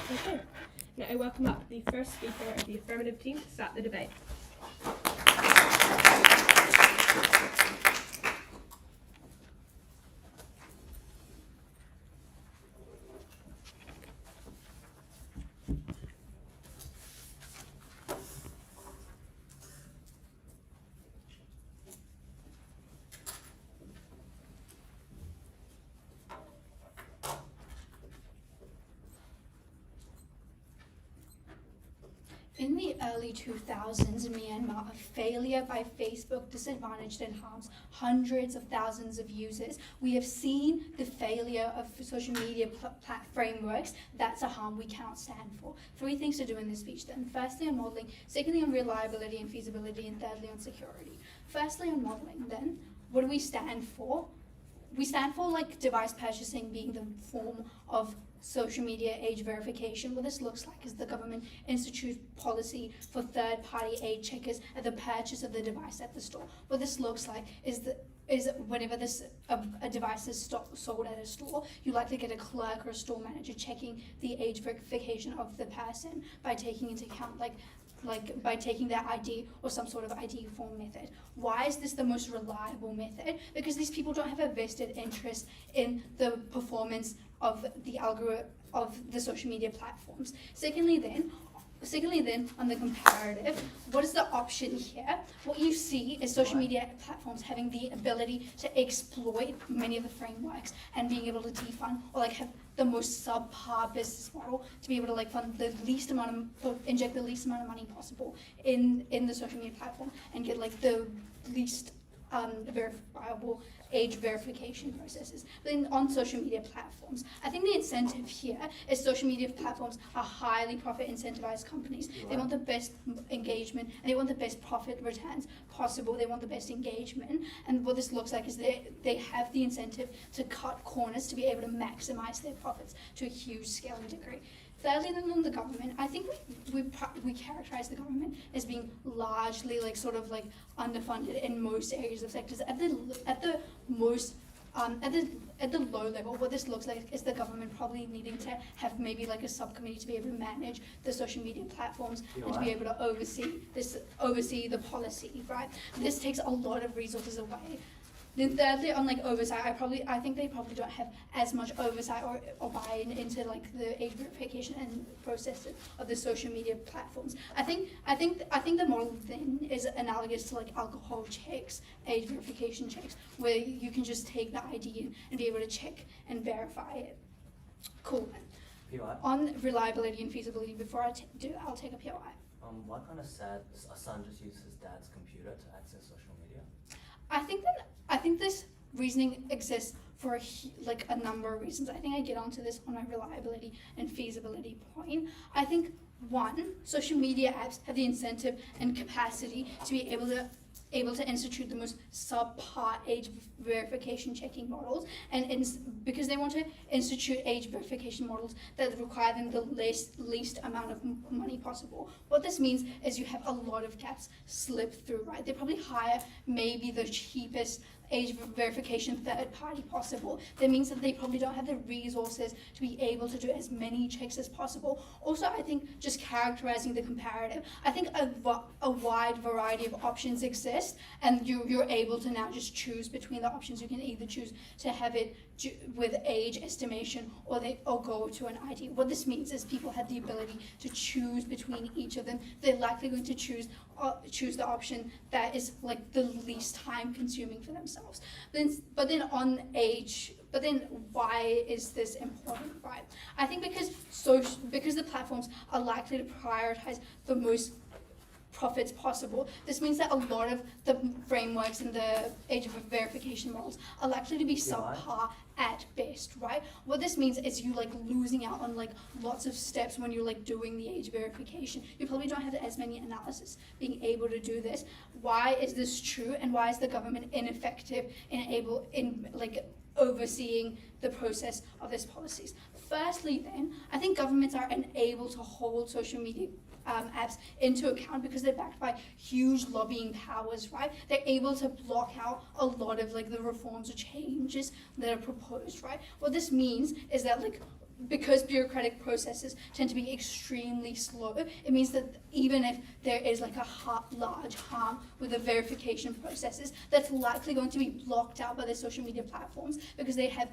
Okay, now I welcome up the first speaker of the affirmative team to start the debate. In the early 2000s in Myanmar, a failure by Facebook disadvantaged and harms hundreds of thousands of users. We have seen the failure of social media frameworks. That's a harm we cannot stand for. Three things to do in this speech then. Firstly on modelling, secondly on reliability and feasibility, and thirdly on security. Firstly on modelling then, what do we stand for? We stand for like device purchasing being the form of social media age verification. What this looks like is the government institutes policy for third-party age checkers at the purchase of the device at the store. What this looks like is whenever a device is sold at a store, you likely get a clerk or a store manager checking the age verification of the person by taking into account by taking their ID or some sort of ID form method. Why is this the most reliable method? Because these people don't have a vested interest in the performance of the algorithm of the social media platforms. Secondly then, on the comparative, what is the option here? What you see is social media platforms having the ability to exploit many of the frameworks and being able to defund or have the most subpar business model to be able to fund the least amount of, inject the least amount of money possible in the social media platform and get the least verifiable age verification processes. But then on social media platforms, I think the incentive here is social media platforms are highly profit incentivized companies. They want the best engagement and they want the best profit returns possible. They want the best engagement, and what this looks like is they have the incentive to cut corners to be able to maximize their profits to a huge scale and degree. Thirdly, then on the government, I think we characterize the government as being largely underfunded in most areas of sectors. At the low level, what this looks like is the government probably needing to have maybe a subcommittee to be able to manage the social media platforms and to be able to oversee the policy, right? This takes a lot of resources away. Then thirdly, on oversight, I think they probably don't have as much oversight or buy-in into the age verification and process of the social media platforms. I think the model then is analogous to alcohol checks, age verification checks, where you can just take the ID and be able to check and verify it. Cool. POI? On reliability and feasibility, before I do that, I'll take a POI. Why can't a son just use his dad's computer to access social media? I think this reasoning exists for a number of reasons. I think I get onto this on my reliability and feasibility point. I think one, social media apps have the incentive and capacity to be able to institute the most subpar age verification checking models, and because they want to institute age verification models that require them the least amount of money possible. What this means is you have a lot of gaps slip through, right? They probably hire maybe the cheapest age verification third party possible. That means that they probably don't have the resources to be able to do as many checks as possible. Also, I think just characterizing the comparative, I think a wide variety of options exist, and you're able to now just choose between the options. You can either choose to have it with age estimation or go to an ID. What this means is people have the ability to choose between each of them. They're likely going to choose the option that is the least time consuming for themselves. But then why is this important, right? I think because the platforms are likely to prioritize the most profits possible. This means that a lot of the frameworks and the age verification models are likely to be subpar at best, right? What this means is you losing out on lots of steps when you're doing the age verification. You probably don't have as many analysis being able to do this. Why is this true, and why is the government ineffective in overseeing the process of these policies? Firstly then, I think governments are unable to hold social media apps into account because they're backed by huge lobbying powers, right? They're able to block out a lot of the reforms or changes that are proposed, right? What this means is that because bureaucratic processes tend to be extremely slow, it means that even if there is like a large harm with the verification processes, that's likely going to be blocked out by the social media platforms because they have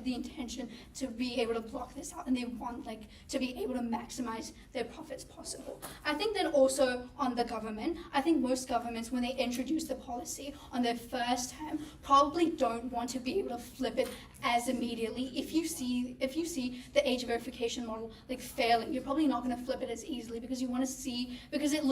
the intention to be able to block this out, and they want like to be able to maximize their profits possible. I think that also on the government, I think most governments, when they introduce the policy on their first term, probably don't want to be able to flip it as immediately. If you see the age verification model like failing, you're probably not going to flip it as easily because you want to see, because it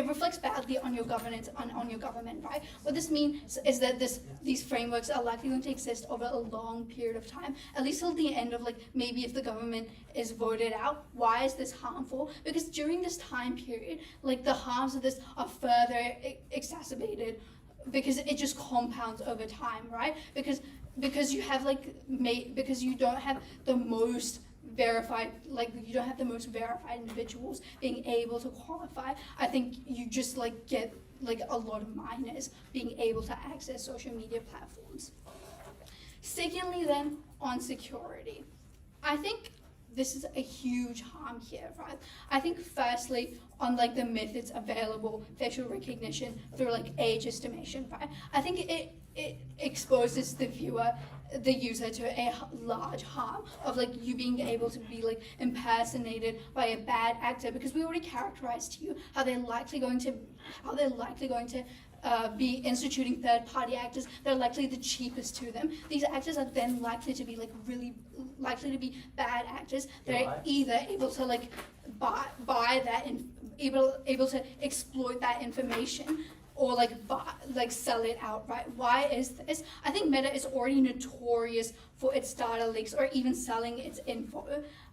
reflects badly on your governance, on your government, right? What this means is that these frameworks are likely going to exist over a long period of time, at least till the end of like maybe if the government is voted out. Why is this harmful? Because during this time period, like the harms of this are further exacerbated because it just compounds over time, right? Because you have because you don't have the most verified, you don't have the most verified individuals being able to qualify. I think you just get a lot of minors being able to access social media platforms. Secondly, then, on security. I think this is a huge harm here, right? I think firstly, on the methods available, facial recognition through age estimation, right? I think it exposes the user to a large harm of you being able to be impersonated by a bad actor, because we already characterized to you how they're likely going to be instituting third-party actors that are likely the cheapest to them. These actors are then likely to be really likely to be bad actors that are either able to buy that and able to exploit that information, or sell it outright. Why is this? I think Meta is already notorious for its data leaks or even selling its info.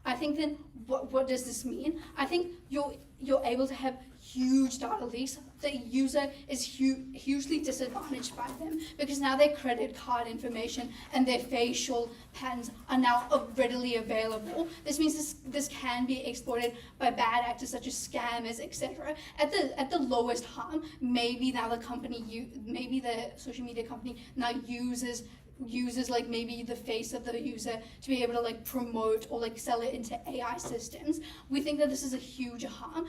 I think then what does this mean? I think you're able to have huge data leaks. The user is hugely disadvantaged by them because now their credit card information and their facial patterns are now readily available. This means this can be exploited by bad actors such as scammers, etc. At the lowest harm, maybe the social media company now uses maybe the face of the user to be able to promote or sell it into AI systems. We think that this is a huge harm.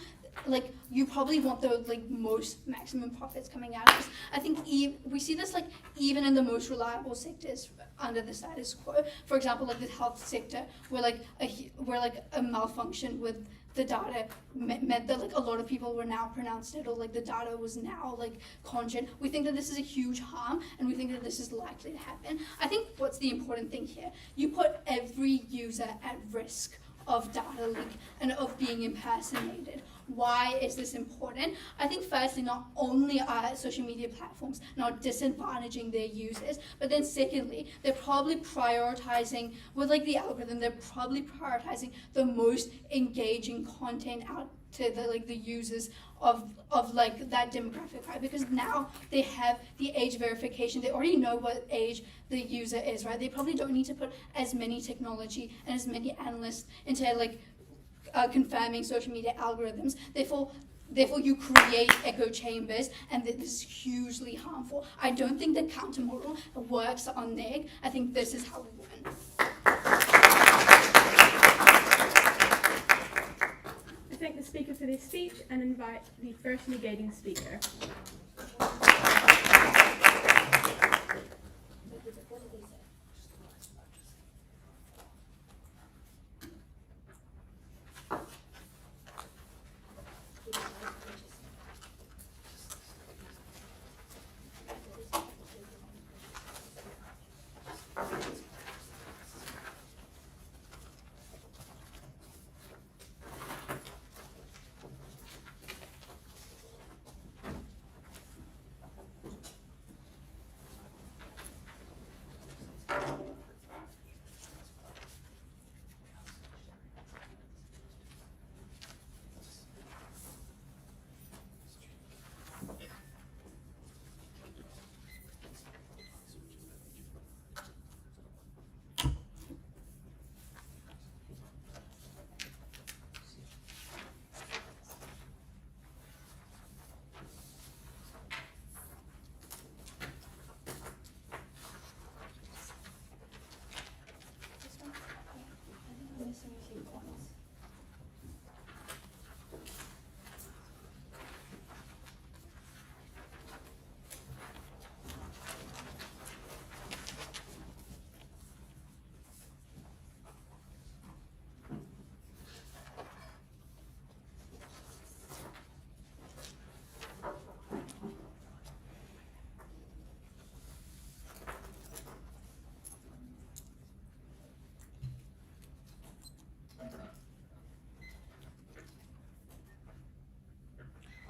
You probably want the most maximum profits coming out of this. I think we see this even in the most reliable sectors under the status quo. For example, the health sector, where a malfunction with the data meant that a lot of people were now pronounced dead, or the data was now conscient. We think that this is a huge harm, and we think that this is likely to happen. I think what's the important thing here? You put every user at risk of data leak and of being impersonated. Why is this important? I think firstly, not only are social media platforms not disadvantaging their users, but then secondly, they're probably prioritizing, with the algorithm, they're probably prioritizing the most engaging content out to the users of that demographic, right? Because now they have the age verification. They already know what age the user is, right? They probably don't need to put as many technology and as many analysts into confirming social media algorithms. Therefore you create echo chambers, and this is hugely harmful. I don't think the counter model works on neg. I think this is how we win. I thank the speaker for their speech and invite the first negating speaker.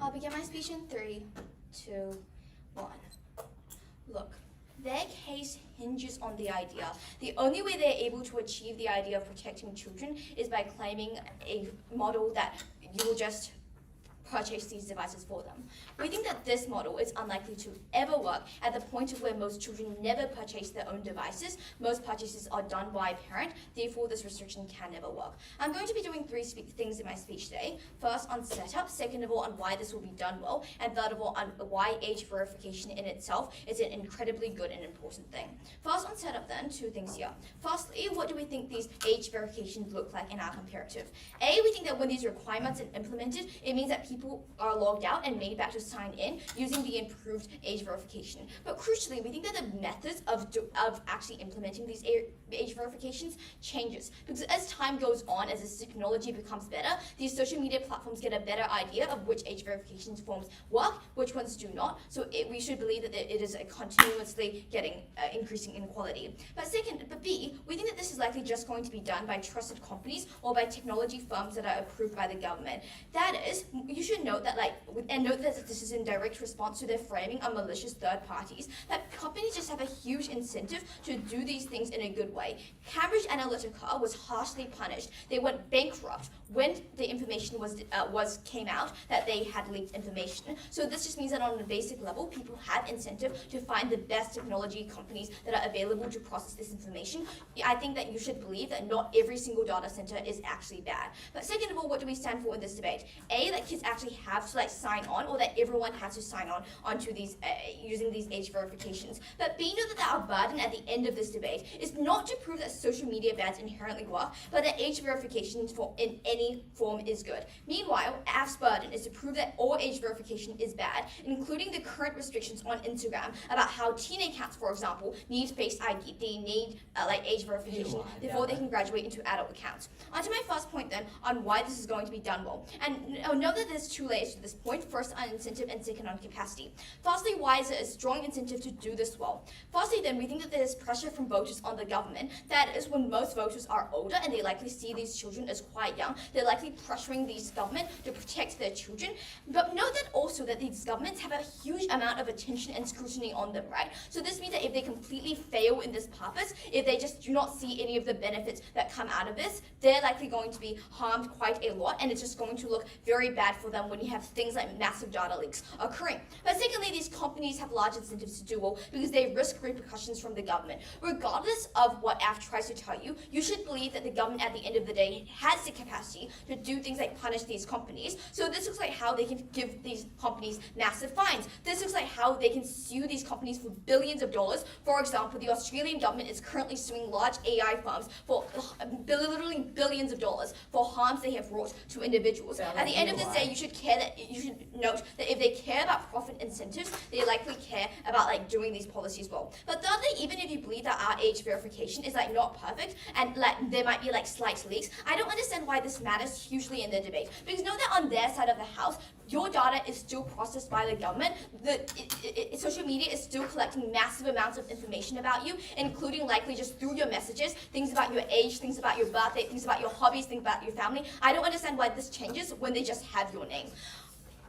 I'll begin my speech in 3, 2, 1. Look, their case hinges on the idea. The only way they're able to achieve the idea of protecting children is by claiming a model that you will just purchase these devices for them. We think that this model is unlikely to ever work at the point of where most children never purchase their own devices. Most purchases are done by a parent, therefore this restriction can never work. I'm going to be doing 3 things in my speech today. First on setup, second of all on why this will be done well, and third of all on why age verification in itself is an incredibly good and important thing. First on setup then, 2 things here. Firstly, what do we think these age verifications look like in our comparative? A, we think that when these requirements are implemented, it means that people are logged out and made back to sign in using the improved age verification. But crucially, we think that the methods of actually implementing these age verifications changes. Because as time goes on, as this technology becomes better, these social media platforms get a better idea of which age verification forms work, which ones do not. So we should believe that it is continuously getting increasing in quality. But B, we think that this is likely just going to be done by trusted companies or by technology firms that are approved by the government. That is, you should note that note that this is in direct response to their framing of malicious third parties, that companies just have a huge incentive to do these things in a good way. Cambridge Analytica was harshly punished. They went bankrupt when the information came out that they had leaked information. So this just means that on a basic level, people have incentive to find the best technology companies that are available to process this information. I think that you should believe that not every single data center is actually bad. But second of all, what do we stand for in this debate? A, that kids actually have to sign on, or that everyone has to sign on onto these using these age verifications. But B, know that our burden at the end of this debate is not to prove that social media bans inherently work, but that age verification in any form is good. Meanwhile, AF's burden is to prove that all age verification is bad, including the current restrictions on Instagram about how teen accounts, for example, need Face ID. They need age verification before they can graduate into adult accounts. On to my first point then on why this is going to be done well. And know that there's 2 layers to this point. First on incentive and second on capacity. Firstly, why is it a strong incentive to do this well? Firstly then, we think that there's pressure from voters on the government. That is when most voters are older and they likely see these children as quite young. They're likely pressuring these government to protect their children. But note that also that these governments have a huge amount of attention and scrutiny on them, right? So this means that if they completely fail in this purpose, if they just do not see any of the benefits that come out of this, they're likely going to be harmed quite a lot, and it's just going to look very bad for them when you have things like massive data leaks occurring. But secondly, these companies have large incentives to do well because they risk repercussions from the government. Regardless of what AF tries to tell you, you should believe that the government at the end of the day has the capacity to do things like punish these companies. So this looks like how they can give these companies massive fines. This looks like how they can sue these companies for billions of dollars. For example, the Australian government is currently suing large AI firms for literally billions of dollars for harms they have wrought to individuals. At the end of this day, you should note that if they care about profit incentives, they likely care about doing these policies well. But thirdly, even if you believe that our age verification is not perfect and there might be slight leaks, I don't understand why this matters hugely in the debate. Because know that on their side of the house, your data is still processed by the government. Social media is still collecting massive amounts of information about you, including likely just through your messages, things about your age, things about your birthday, things about your hobbies, things about your family. I don't understand why this changes when they just have your name.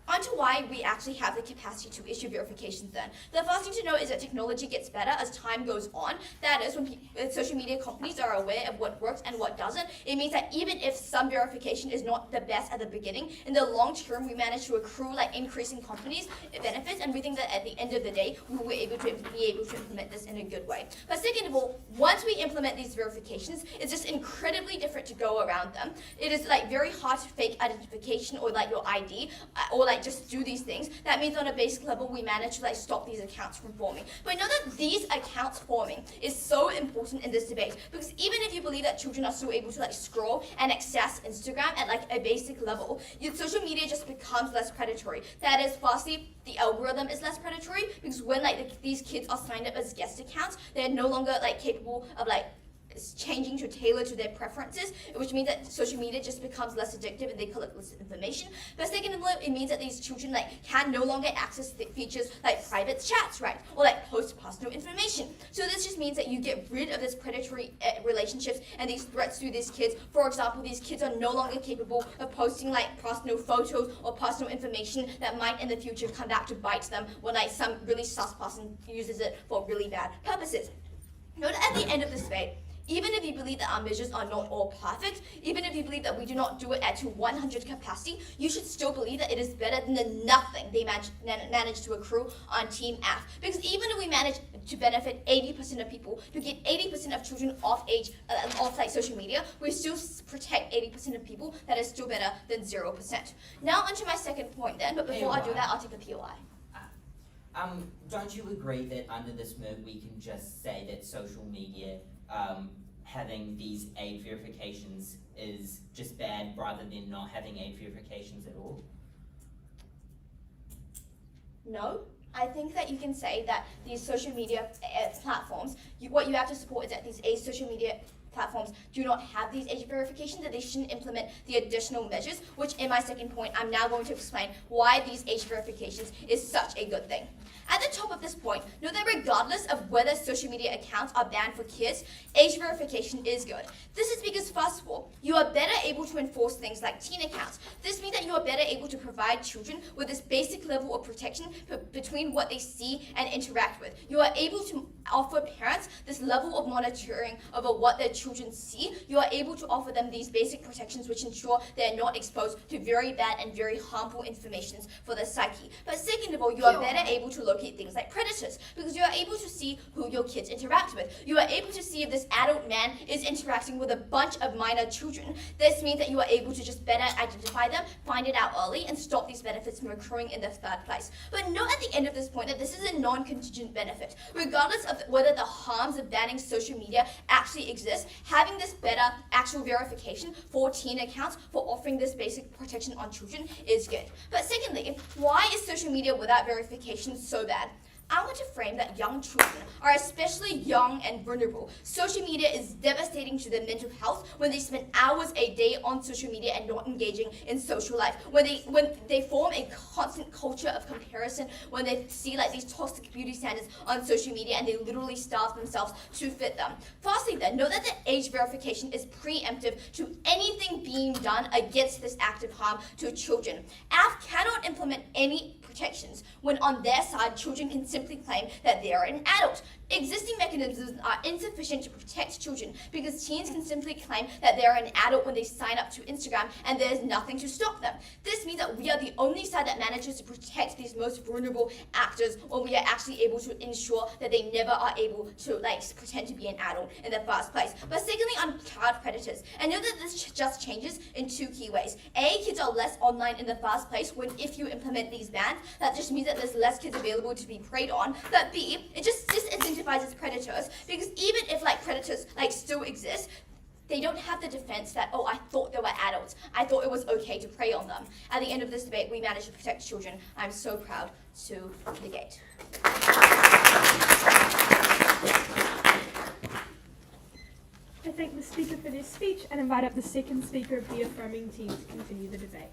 On to why we actually have the capacity to issue verifications then. The first thing to know is that technology gets better as time goes on. That is, when social media companies are aware of what works and what doesn't, it means that even if some verification is not the best at the beginning, in the long term we manage to accrue increasing companies benefits, and we think that at the end of the day we will be able to implement this in a good way. But second of all, once we implement these verifications, it's just incredibly different to go around them. It is very hard to fake identification or your ID or just do these things. That means on a basic level we manage to stop these accounts from forming. But know that these accounts forming is so important in this debate, because even if you believe that children are still able to scroll and access Instagram at a basic level, social media just becomes less predatory. That is, firstly, the algorithm is less predatory because when these kids are signed up as guest accounts, they're no longer capable of is changing to tailor to their preferences, which means that social media just becomes less addictive and they collect less information. But secondly, it means that these children can no longer access the features like private chats, right, or post personal information. So this just means that you get rid of this predatory relationships and these threats to these kids. For example, these kids are no longer capable of posting personal photos or personal information that might in the future come back to bite them when some really sus person uses it for really bad purposes. Note at the end of this debate, even if you believe that our measures are not all perfect, even if you believe that we do not do it at to 100 capacity, you should still believe that it is better than the nothing they managed to accrue on Team F. Because even if we manage to benefit 80% of people, to get 80% of children off social media, we still protect 80% of people. That is still better than 0%. Now onto my second point then, but before I do that, I'll take a POI. Don't you agree that under this move we can just say that social media having these age verifications is just bad rather than not having age verifications at all? No. I think that you can say that these social media platforms, what you have to support is that these social media platforms do not have these age verifications, that they shouldn't implement the additional measures, which in my second point, I'm now going to explain why these age verifications is such a good thing. At the top of this point, note that regardless of whether social media accounts are banned for kids, age verification is good. This is because, first of all, you are better able to enforce things like teen accounts. This means that you are better able to provide children with this basic level of protection between what they see and interact with. You are able to offer parents this level of monitoring over what their children see. You are able to offer them these basic protections which ensure they are not exposed to very bad and very harmful information for their psyche. But second of all, you are better able to locate things like predators, because you are able to see who your kids interact with. You are able to see if this adult man is interacting with a bunch of minor children. This means that you are able to just better identify them, find it out early, and stop these benefits from occurring in the third place. But note at the end of this point that this is a non-contingent benefit. Regardless of whether the harms of banning social media actually exist, having this better actual verification for teen accounts, for offering this basic protection on children is good. But secondly, why is social media without verification so bad? I want to frame that young children are especially young and vulnerable. Social media is devastating to their mental health when they spend hours a day on social media and not engaging in social life. When they form a constant culture of comparison, when they see these toxic beauty standards on social media and they literally starve themselves to fit them. Firstly then, know that the age verification is preemptive to anything being done against this act of harm to children. AF cannot implement any protections when on their side children can simply claim that they are an adult. Existing mechanisms are insufficient to protect children because teens can simply claim that they are an adult when they sign up to Instagram and there's nothing to stop them. This means that we are the only side that manages to protect these most vulnerable actors when we are actually able to ensure that they never are able to pretend to be an adult in the first place. But secondly, on child predators, and know that this just changes in two key ways. A, kids are less online in the first place when if you implement these bans, that just means that there's less kids available to be preyed on. But B, it just disincentivizes predators because even if predators still exist, they don't have the defense that, oh, I thought they were adults. I thought it was okay to prey on them. At the end of this debate, we managed to protect children. I'm so proud to negate. I thank the speaker for their speech and invite up the second speaker of the affirming team to continue the debate.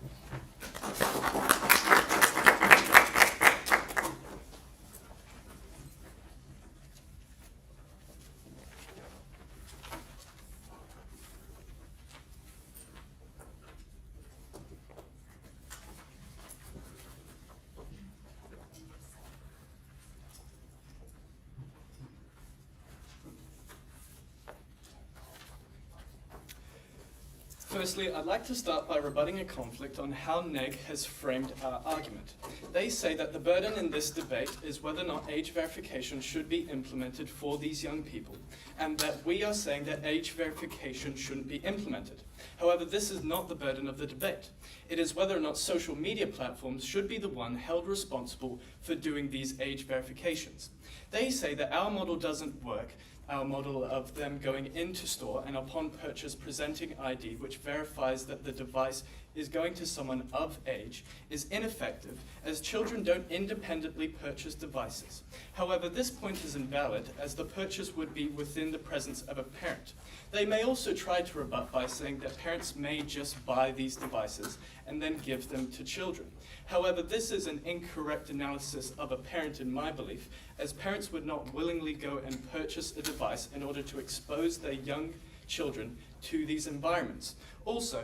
Firstly, I'd like to start by rebutting a conflict on how NEG has framed our argument. They say that the burden in this debate is whether or not age verification should be implemented for these young people, and that we are saying that age verification shouldn't be implemented. However, this is not the burden of the debate. It is whether or not social media platforms should be the one held responsible for doing these age verifications. They say that our model doesn't work our model of them going into store and upon purchase presenting ID which verifies that the device is going to someone of age is ineffective, as children don't independently purchase devices. However, this point is invalid, as the purchase would be within the presence of a parent. They may also try to rebut by saying that parents may just buy these devices and then give them to children. However, this is an incorrect analysis of a parent in my belief, as parents would not willingly go and purchase a device in order to expose their young children to these environments. Also,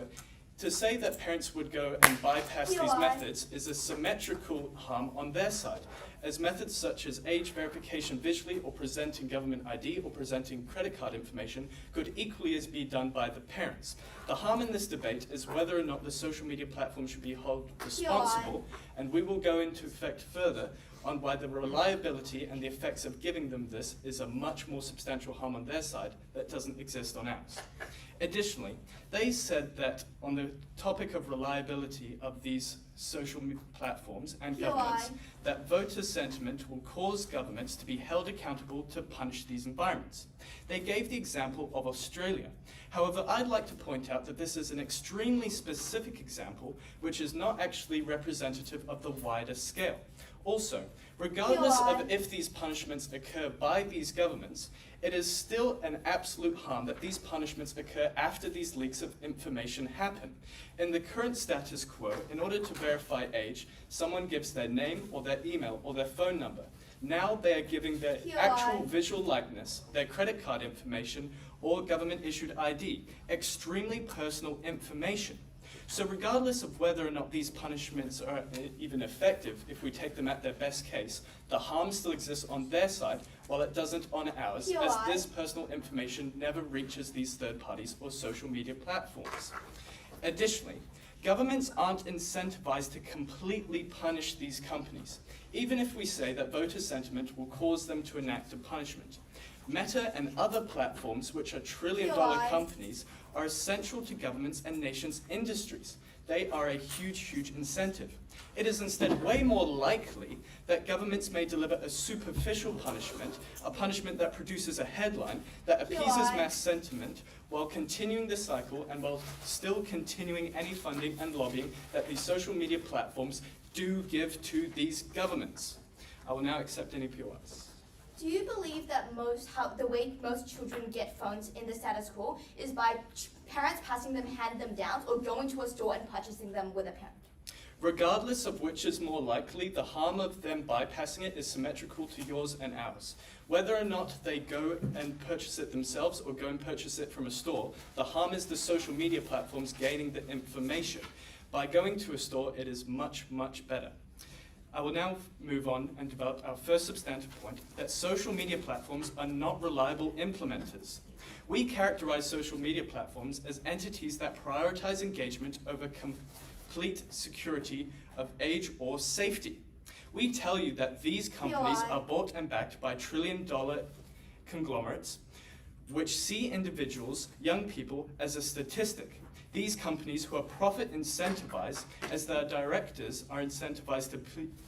to say that parents would go and bypass these methods is a symmetrical harm on their side, as methods such as age verification visually or presenting government ID or presenting credit card information could equally as be done by the parents. The harm in this debate is whether or not the social media platform should be held responsible, and we will go into effect further on why the reliability and the effects of giving them this is a much more substantial harm on their side that doesn't exist on ours. Additionally, they said that on the topic of reliability of these social platforms and governments, that voter sentiment will cause governments to be held accountable to punish these environments. They gave the example of Australia. However, I'd like to point out that this is an extremely specific example which is not actually representative of the wider scale. Also, regardless of if these punishments occur by these governments, it is still an absolute harm that these punishments occur after these leaks of information happen. In the current status quo, in order to verify age, someone gives their name or their email or their phone number. Now they are giving their actual visual likeness, their credit card information, or government-issued ID, extremely personal information. So regardless of whether or not these punishments are even effective, if we take them at their best case, the harm still exists on their side, while it doesn't on ours, as this personal information never reaches these third parties or social media platforms. Additionally, governments aren't incentivized to completely punish these companies, even if we say that voter sentiment will cause them to enact a punishment. Meta and other platforms, which are trillion-dollar companies, are essential to governments and nations' industries. They are a huge, huge incentive. It is instead way more likely that governments may deliver a superficial punishment, a punishment that produces a headline that appeases mass sentiment, while continuing the cycle and while still continuing any funding and lobbying that these social media platforms do give to these governments. I will now accept any POIs. Do you believe that the way most children get phones in the status quo is by parents passing them, handing them down, or going to a store and purchasing them with a parent? Regardless of which is more likely, the harm of them bypassing it is symmetrical to yours and ours. Whether or not they go and purchase it themselves or go and purchase it from a store, the harm is the social media platforms gaining the information. By going to a store, it is much, much better. I will now move on and develop our first substantive point, that social media platforms are not reliable implementers. We characterize social media platforms as entities that prioritize engagement over complete security of age or safety. We tell you that these companies are bought and backed by trillion-dollar conglomerates, which see individuals, young people, as a statistic. These companies, who are profit incentivized, as their directors are incentivized to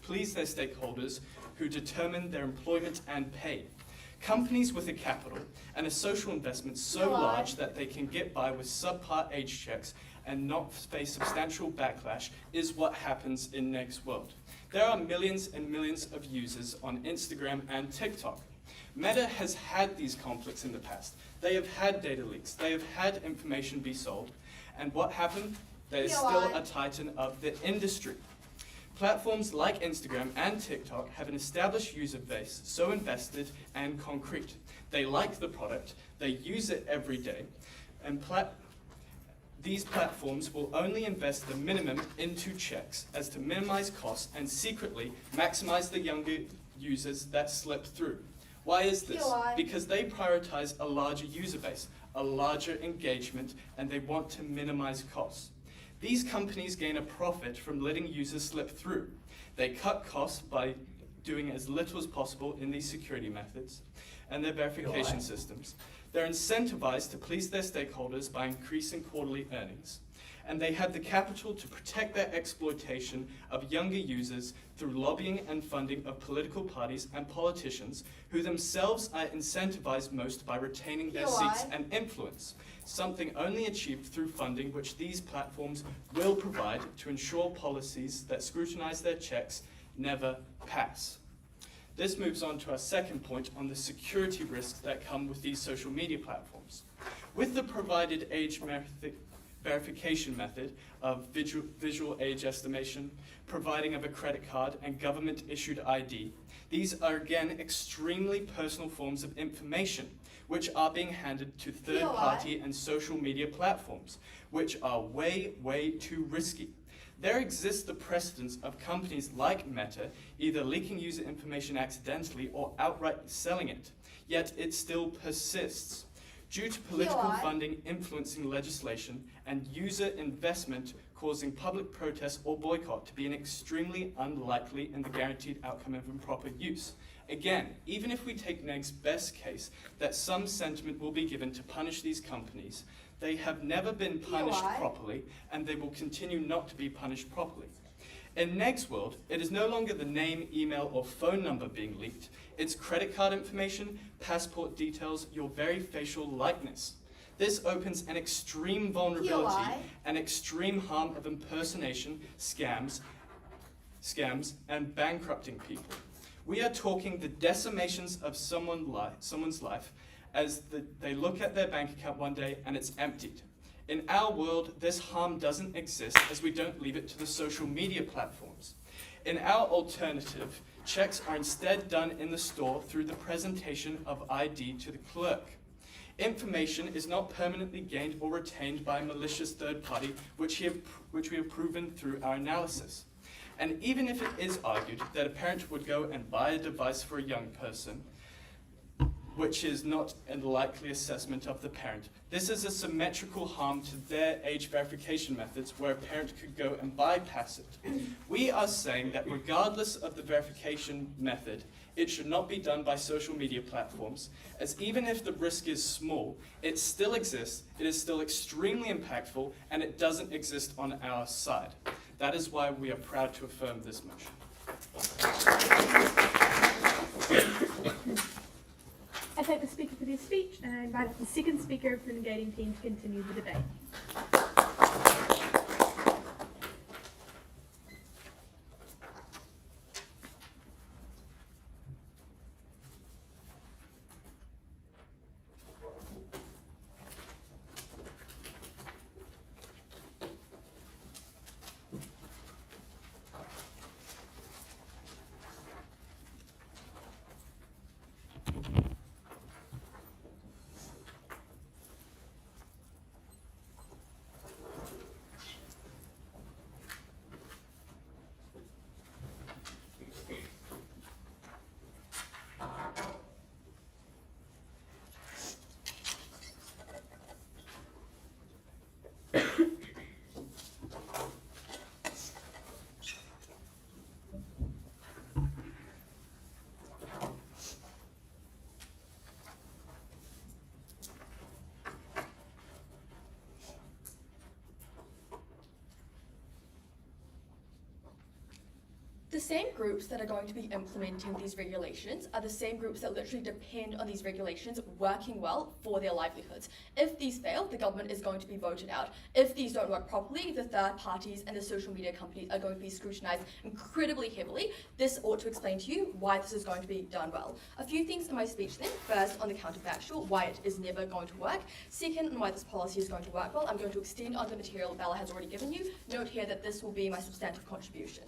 please their stakeholders who determine their employment and pay. Companies with a capital and a social investment so large that they can get by with subpar age checks and not face substantial backlash is what happens in Neg's world. There are millions and millions of users on Instagram and TikTok. Meta has had these conflicts in the past. They have had data leaks. They have had information be sold. And what happened? There is still a titan of the industry. Platforms like Instagram and TikTok have an established user base, so invested and concrete. They like the product, they use it every day, and these platforms will only invest the minimum into checks as to minimize costs and secretly maximize the younger users that slip through. Why is this? Because they prioritize a larger user base, a larger engagement, and they want to minimize costs. These companies gain a profit from letting users slip through. They cut costs by doing as little as possible in these security methods and their verification systems. They're incentivized to please their stakeholders by increasing quarterly earnings. and they have the capital to protect their exploitation of younger users through lobbying and funding of political parties and politicians who themselves are incentivized most by retaining their seats and influence, something only achieved through funding which these platforms will provide to ensure policies that scrutinize their checks never pass. This moves on to our second point on the security risks that come with these social media platforms. With the provided age verification method of visual age estimation, providing of a credit card, and government-issued ID, these are again extremely personal forms of information which are being handed to third-party and social media platforms, which are way, way too risky. There exists the precedence of companies like Meta either leaking user information accidentally or outright selling it, yet it still persists. Due to political funding influencing legislation and user investment causing public protest or boycott to be an extremely unlikely and the guaranteed outcome of improper use. Again, even if we take NEG's best case that some sentiment will be given to punish these companies, they have never been punished properly, and they will continue not to be punished properly. In NEG's world, it is no longer the name, email, or phone number being leaked. It's credit card information, passport details, your very facial likeness. This opens an extreme vulnerability and extreme harm of impersonation, scams, and bankrupting people. We are talking the decimations of someone's life as they look at their bank account one day and it's emptied. In our world, this harm doesn't exist as we don't leave it to the social media platforms. In our alternative, checks are instead done in the store through the presentation of ID to the clerk. Information is not permanently gained or retained by a malicious third party, which we have proven through our analysis. And even if it is argued that a parent would go and buy a device for a young person, which is not a likely assessment of the parent, this is a symmetrical harm to their age verification methods where a parent could go and bypass it. We are saying that regardless of the verification method, it should not be done by social media platforms, as even if the risk is small, it still exists, it is still extremely impactful, and it doesn't exist on our side. That is why we are proud to affirm this motion. I thank the Speaker for their speech, and I invite the second Speaker of the negating team to continue the debate. The same groups that are going to be implementing these regulations are the same groups that literally depend on these regulations working well for their livelihoods. If these fail, the government is going to be voted out. If these don't work properly, the third parties and the social media companies are going to be scrutinized incredibly heavily. This ought to explain to you why this is going to be done well. A few things in my speech then. First, on the counterfactual, why it is never going to work. Second, on why this policy is going to work well. I'm going to extend on the material Bella has already given you. Note here that this will be my substantive contribution.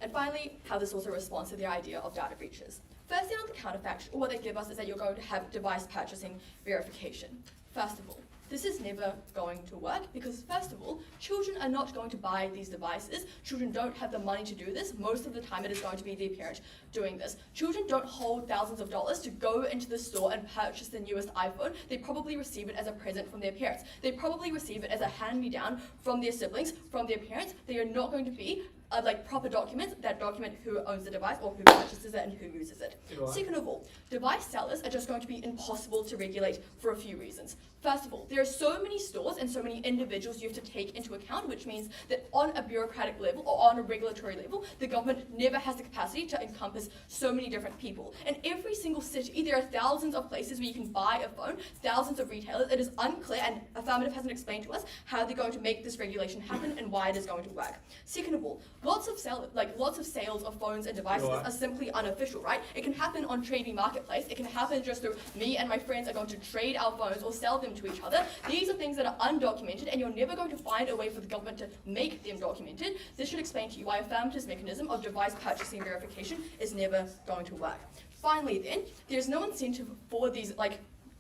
And finally, how this also responds to the idea of data breaches. Firstly, on the counterfactual, what they give us is that you're going to have device purchasing verification. First of all, this is never going to work because, first of all, children are not going to buy these devices. Children don't have the money to do this. Most of the time, it is going to be their parent doing this. Children don't hold thousands of dollars to go into the store and purchase the newest iPhone. They probably receive it as a present from their parents. They probably receive it as a hand-me-down from their siblings, from their parents. They are not going to be proper documents that document who owns the device or who purchases it and who uses it. Second of all, device sellers are just going to be impossible to regulate for a few reasons. First of all, there are so many stores and so many individuals you have to take into account, which means that on a bureaucratic level or on a regulatory level, the government never has the capacity to encompass so many different people. In every single city, there are thousands of places where you can buy a phone, thousands of retailers. It is unclear, and Affirmative hasn't explained to us how they're going to make this regulation happen and why it is going to work. Second of all, lots of sales of phones and devices are simply unofficial, right? It can happen on Trading Marketplace. It can happen just through me and my friends are going to trade our phones or sell them to each other. These are things that are undocumented, and you're never going to find a way for the government to make them documented. This should explain to you why Affirmative's mechanism of device purchasing verification is never going to work. Finally then, there's no incentive for these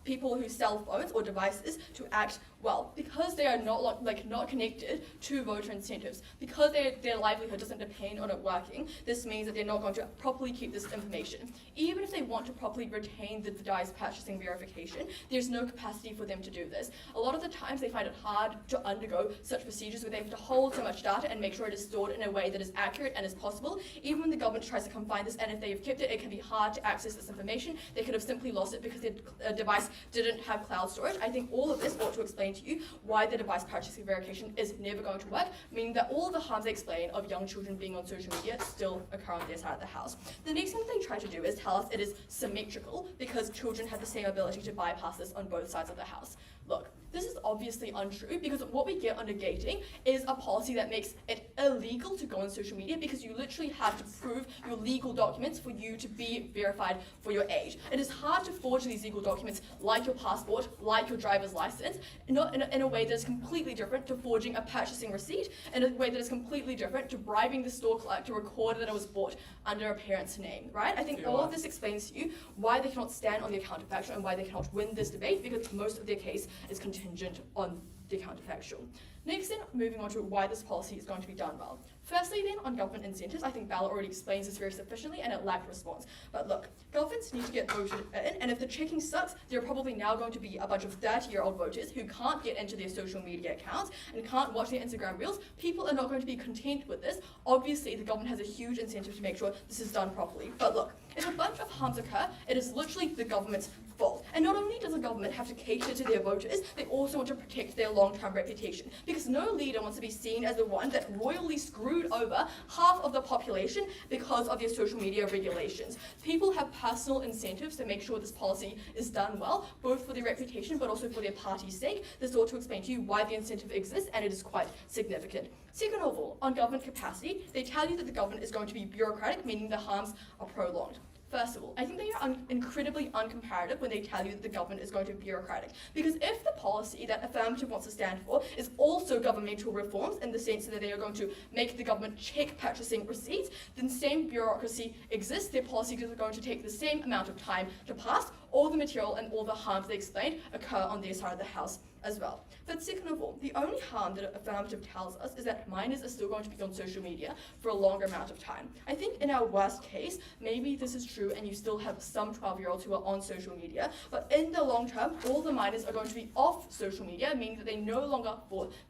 people who sell phones or devices to act well, because they are not connected to voter incentives, because their livelihood doesn't depend on it working. This means that they're not going to properly keep this information. Even if they want to properly retain the device purchasing verification, there's no capacity for them to do this. A lot of the times they find it hard to undergo such procedures where they have to hold so much data and make sure it is stored in a way that is accurate and is possible. Even when the government tries to come find this, and if they have kept it, it can be hard to access this information. They could have simply lost it because their device didn't have cloud storage. I think all of this ought to explain to you why the device purchasing verification is never going to work, meaning that all of the harms they explain of young children being on social media still occur on their side of the house. The next thing they try to do is tell us it is symmetrical because children have the same ability to bypass this on both sides of the house. Look, this is obviously untrue, because what we get under gating is a policy that makes it illegal to go on social media, because you literally have to prove your legal documents for you to be verified for your age. It is hard to forge these legal documents like your passport, like your driver's license, not in a way that is completely different to forging a purchasing receipt, in a way that is completely different to bribing the store clerk to record that it was bought under a parent's name, right? I think all of this explains to you why they cannot stand on the counterfactual and why they cannot win this debate, because most of their case is contingent on the counterfactual. Next then, moving on to why this policy is going to be done well. Firstly then, on government incentives, I think Bella already explains this very sufficiently and it lacked response. But look, governments need to get voted in, and if the checking sucks, there are probably now going to be a bunch of 30-year-old voters who can't get into their social media accounts and can't watch their Instagram reels. People are not going to be content with this. Obviously, the government has a huge incentive to make sure this is done properly. But look, if a bunch of harms occur, it is literally the government's fault. And not only does the government have to cater to their voters, they also want to protect their long-term reputation, because no leader wants to be seen as the one that royally screwed over half of the population because of their social media regulations. People have personal incentives to make sure this policy is done well, both for their reputation but also for their party's sake. This ought to explain to you why the incentive exists, and it is quite significant. Second of all, on government capacity, they tell you that the government is going to be bureaucratic, meaning the harms are prolonged. First of all, I think they are incredibly uncomparative when they tell you that the government is going to be bureaucratic. Because if the policy that Affirmative wants to stand for is also governmental reforms, in the sense that they are going to make the government check purchasing receipts, then same bureaucracy exists. Their policies are going to take the same amount of time to pass. All the material and all the harms they explained occur on their side of the house as well. But second of all, the only harm that Affirmative tells us is that minors are still going to be on social media for a longer amount of time. I think in our worst case, maybe this is true and you still have some 12-year-olds who are on social media, but in the long term, all the minors are going to be off social media, meaning that they no longer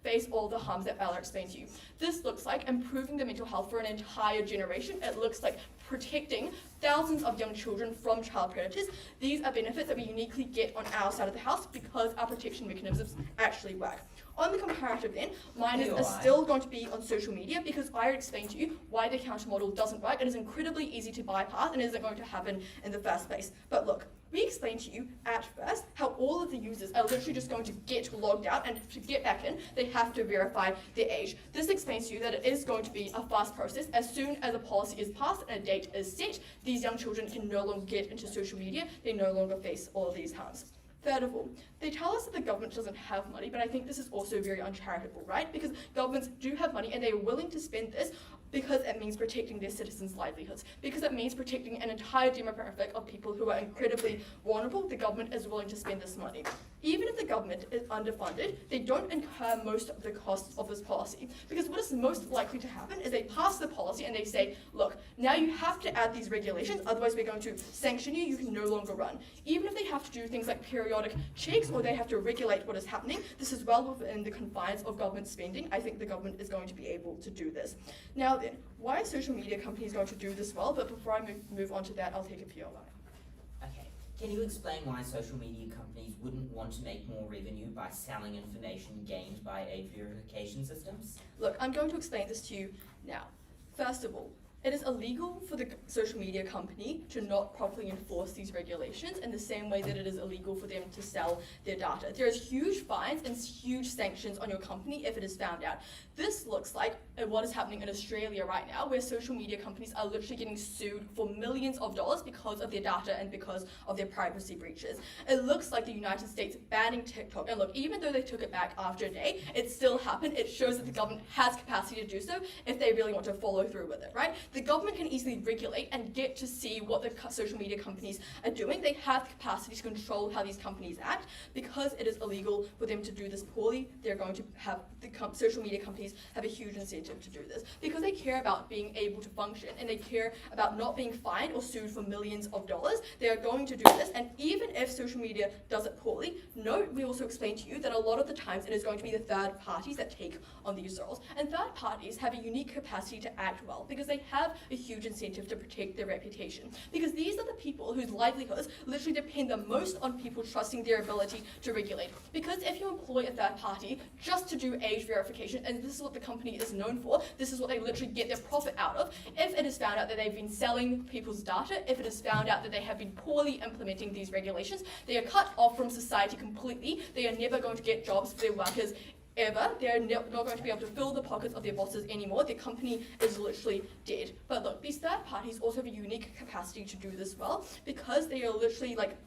face all the harms that Bella explained to you. This looks like improving the mental health for an entire generation. It looks like protecting thousands of young children from child predators. These are benefits that we uniquely get on our side of the house because our protection mechanisms actually work. On the comparative then, minors are still going to be on social media because I explained to you why the counter model doesn't work. It is incredibly easy to bypass and isn't going to happen in the first place. But look, we explained to you at first how all of the users are literally just going to get logged out, and to get back in, they have to verify their age. This explains to you that it is going to be a fast process. As soon as a policy is passed and a date is set, these young children can no longer get into social media. They no longer face all of these harms. Third of all, they tell us that the government doesn't have money, but I think this is also very uncharitable, right? Because governments do have money and they are willing to spend this because it means protecting their citizens' livelihoods, because it means protecting an entire demographic of people who are incredibly vulnerable. The government is willing to spend this money. Even if the government is underfunded, they don't incur most of the costs of this policy, because what is most likely to happen is they pass the policy and they say, look, now you have to add these regulations, otherwise we're going to sanction you, you can no longer run. Even if they have to do things like periodic periodic checks or they have to regulate what is happening, this is well within the confines of government spending. I think the government is going to be able to do this. Now then, why are social media companies going to do this well? But before I move on to that, I'll take a PO line. Okay, can you explain why social media companies wouldn't want to make more revenue by selling information gained by age verification systems? Look, I'm going to explain this to you now. First of all, it is illegal for the social media company to not properly enforce these regulations in the same way that it is illegal for them to sell their data. There is huge fines and huge sanctions on your company if it is found out. This looks like what is happening in Australia right now, where social media companies are literally getting sued for millions of dollars because of their data and because of their privacy breaches. It looks like the United States banning TikTok, and look, even though they took it back after a day, it still happened. It shows that the government has capacity to do so if they really want to follow through with it, right? The government can easily regulate and get to see what the social media companies are doing. They have the capacity to control how these companies act. Because it is illegal for them to do this poorly, they're going to have the social media companies have a huge incentive to do this because they care about being able to function and they care about not being fined or sued for millions of dollars. They are going to do this, and even if social media does it poorly, note we also explained to you that a lot of the times it is going to be the third parties that take on these roles, and third parties have a unique capacity to act well because they have a huge incentive to protect their reputation, because these are the people whose livelihoods literally depend the most on people trusting their ability to regulate. Because if you employ a third party just to do age verification, and this is what the company is known for, this is what they literally get their profit out of, if it is found out that they've been selling people's data, if it is found out that they have been poorly implementing these regulations, they are cut off from society completely. They are never going to get jobs for their workers ever. They're not going to be able to fill the pockets of their bosses anymore. The company is literally dead. But look, these third parties also have a unique capacity to do this well because they are literally like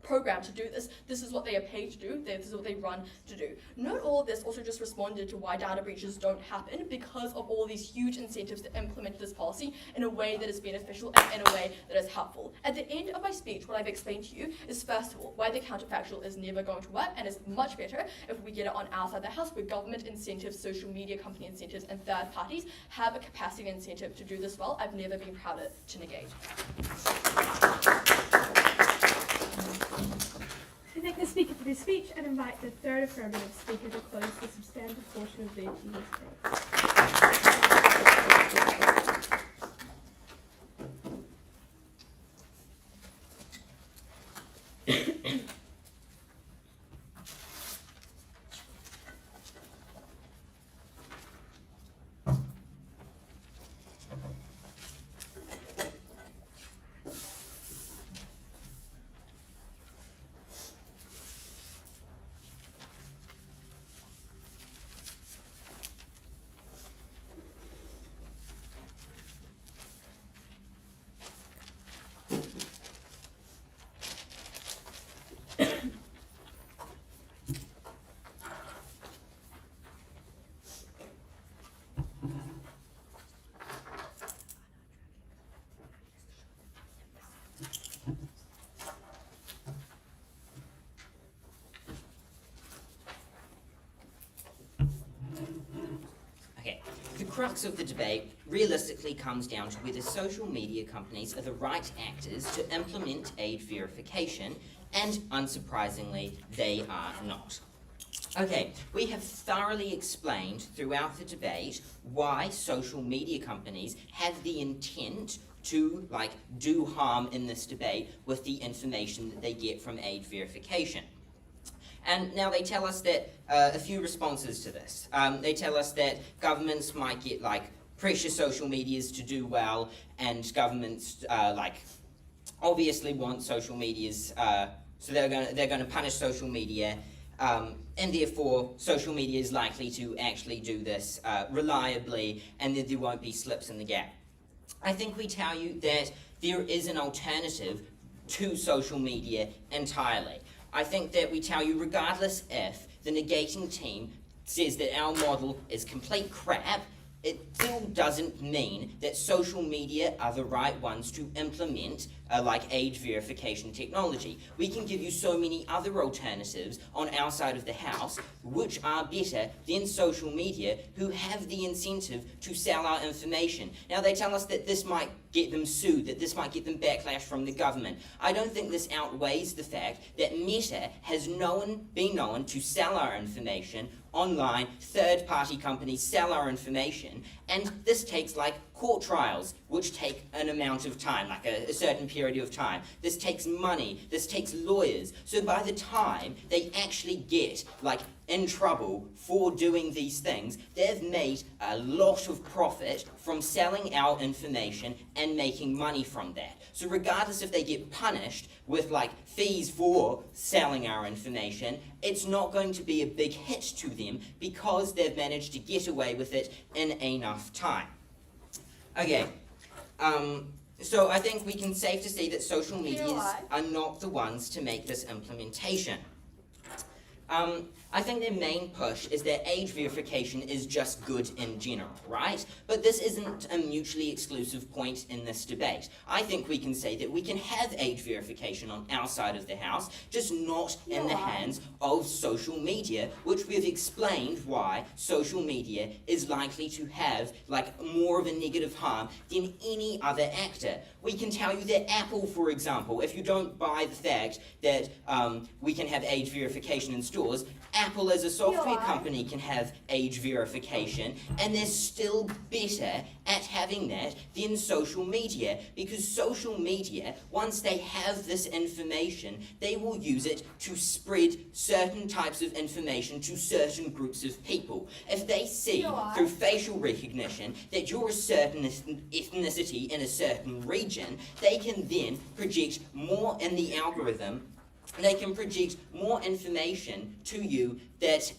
programmed to do this. This is what they are paid to do. This is what they run to do. Note all of this also just responded to why data breaches don't happen because of all these huge incentives to implement this policy in a way that is beneficial and in a way that is helpful. At the end of my speech, what I've explained to you is first of all why the counterfactual is never going to work and is much better if we get it on our side of the house where government incentives, social media company incentives, and third parties have a capacity and incentive to do this well. I've never been prouder to negate. I thank the Speaker for their speech and invite the third affirmative speaker to close the substantive portion of their debate. The crux of the debate realistically comes down to whether social media companies are the right actors to implement age verification, and unsurprisingly, they are not. Okay, we have thoroughly explained throughout the debate why social media companies have the intent to, do harm in this debate with the information that they get from age verification. And now they tell us that a few responses to this. They tell us that governments might get pressure social medias to do well, and governments obviously want social medias, so they're going to punish social media, and therefore social media is likely to actually do this reliably, and that there won't be slips in the gap. I think we tell you that there is an alternative to social media entirely. I think that we tell you, regardless if the negating team says that our model is complete crap, it still doesn't mean that social media are the right ones to implement like age verification technology. We can give you so many other alternatives on our side of the house which are better than social media, who have the incentive to sell our information. Now they tell us that this might get them sued, that this might get them backlash from the government. I don't think this outweighs the fact that Meta has been known to sell our information online. Third-party companies sell our information, and this takes like court trials, which take an amount of time, like a certain period of time. This takes money, this takes lawyers. So by the time they actually get like in trouble for doing these things, they've made a lot of profit from selling our information and making money from that. So regardless if they get punished with like fees for selling our information, it's not going to be a big hit to them because they've managed to get away with it in enough time. Okay, so I think we can safe to say that social medias are not the ones to make this implementation. I think their main push is that age verification is just good in general, right? But this isn't a mutually exclusive point in this debate. I think we can say that we can have age verification on our side of the house, just not in the hands of social media, which we've explained why social media is likely to have like more of a negative harm than any other actor. We can tell you that Apple, for example, if you don't buy the fact that we can have age verification in stores, Apple as a software company can have age verification, and they're still better at having that than social media, because social media, once they have this information, they will use it to spread certain types of information to certain groups of people. If they see through facial recognition that you're a certain ethnicity in a certain region, they can then project more in the algorithm. They can project more information to you that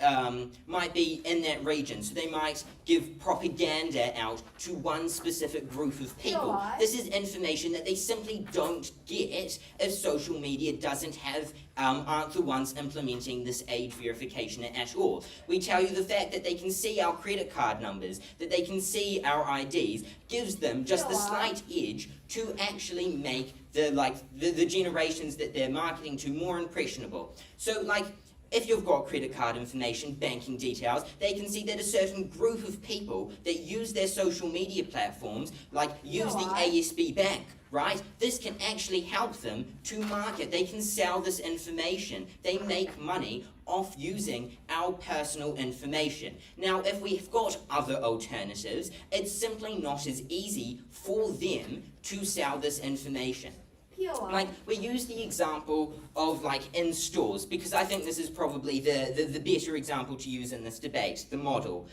might be in that region. So they might give propaganda out to one specific group of people. This is information that they simply don't get if social media doesn't have, aren't the ones implementing this age verification at all. We tell you the fact that they can see our credit card numbers, that they can see our IDs, gives them just the slight edge to actually make the generations that they're marketing to more impressionable. So like, if you've got credit card information, banking details, they can see that a certain group of people that use their social media platforms, like use the ASB Bank, right? This can actually help them to market. They can sell this information. They make money off using our personal information. Now, if we've got other alternatives, it's simply not as easy for them to sell this information. Like, we use the example of like in stores, because I think this is probably the better example to use in this debate, the model.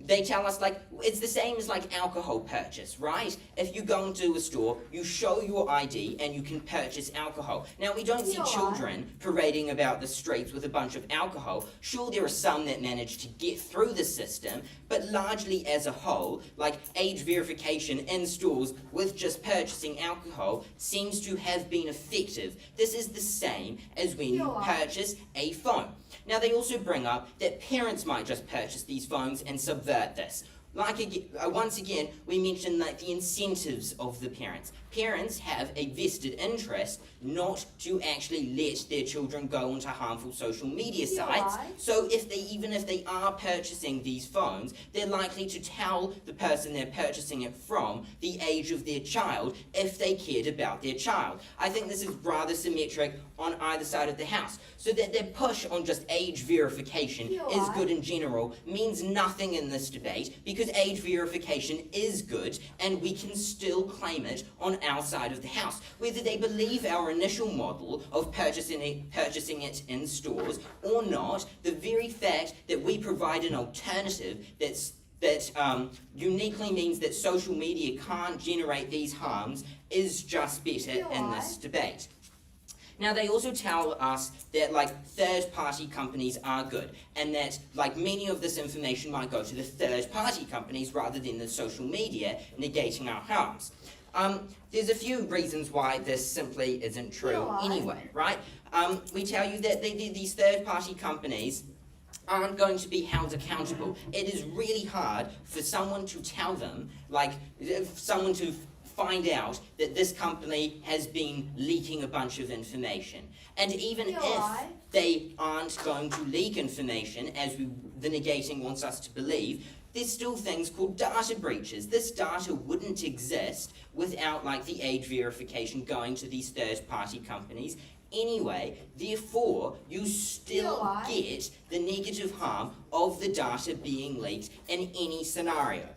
They tell us like, it's the same as like alcohol purchase, right? If you go into a store, you show your ID and you can purchase alcohol. Now, we don't see children parading about the streets with a bunch of alcohol. Sure, there are some that manage to get through the system, but largely as a whole, like age verification in stores with just purchasing alcohol seems to have been effective. This is the same as when you purchase a phone. Now, they also bring up that parents might just purchase these phones and subvert this. Like, once again, we mentioned like the incentives of the parents. Parents have a vested interest not to actually let their children go onto harmful social media sites. So even if they are purchasing these phones, they're likely to tell the person they're purchasing it from the age of their child if they cared about their child. I think this is rather symmetric on either side of the house. So that their push on just age verification is good in general means nothing in this debate, because age verification is good and we can still claim it on our side of the house. Whether they believe our initial model of purchasing it in stores or not, the very fact that we provide an alternative that uniquely means that social media can't generate these harms is just better in this debate. Now, they also tell us that like third-party companies are good, and that like many of this information might go to the third-party companies rather than the social media, negating our harms. There's a few reasons why this simply isn't true anyway, right? We tell you that these third-party companies aren't going to be held accountable. It is really hard for someone to tell them, like, someone to find out that this company has been leaking a bunch of information. And even if they aren't going to leak information, as the negating wants us to believe, there's still things called data breaches. This data wouldn't exist without the age verification going to these third-party companies anyway. Therefore, you still get the negative harm of the data being leaked in any scenario.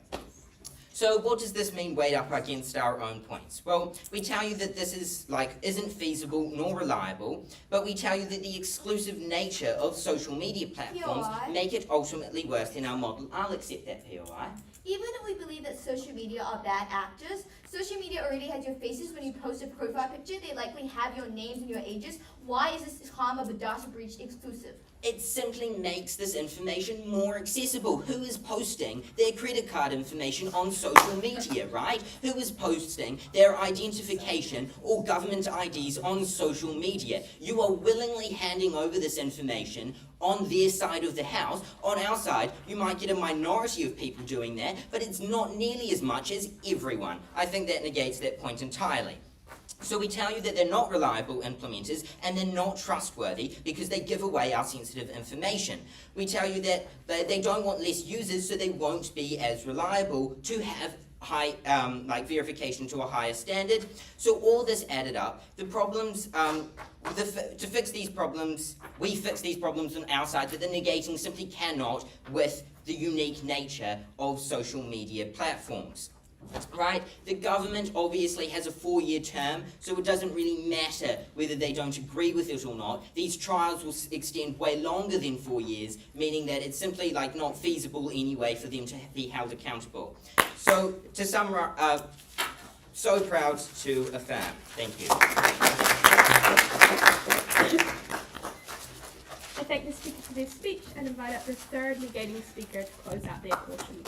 So what does this mean weighed up against our own points? Well, we tell you that this is isn't feasible nor reliable, but we tell you that the exclusive nature of social media platforms make it ultimately worse than our model. I'll accept that, POI. Even if we believe that social media are bad actors, social media already has your faces. When you post a profile picture, they likely have your names and your ages. Why is this harm of a data breach exclusive? It simply makes this information more accessible. Who is posting their credit card information on social media, right? Who is posting their identification or government IDs on social media? You are willingly handing over this information on their side of the house. On our side, you might get a minority of people doing that, but it's not nearly as much as everyone. I think that negates that point entirely. So we tell you that they're not reliable implementers and they're not trustworthy because they give away our sensitive information. We tell you that they don't want less users, so they won't be as reliable to have high verification to a higher standard. So all this added up, the problems, to fix these problems, we fix these problems on our side, but the negating simply cannot with the unique nature of social media platforms. Right? The government obviously has a 4-year term, so it doesn't really matter whether they don't agree with it or not. These trials will extend way longer than 4 years, meaning that it's simply not feasible anyway for them to be held accountable. So, to summarize, so proud to affirm. Thank you. I thank the speaker for their speech and invite up the third negating speaker to close out their portion.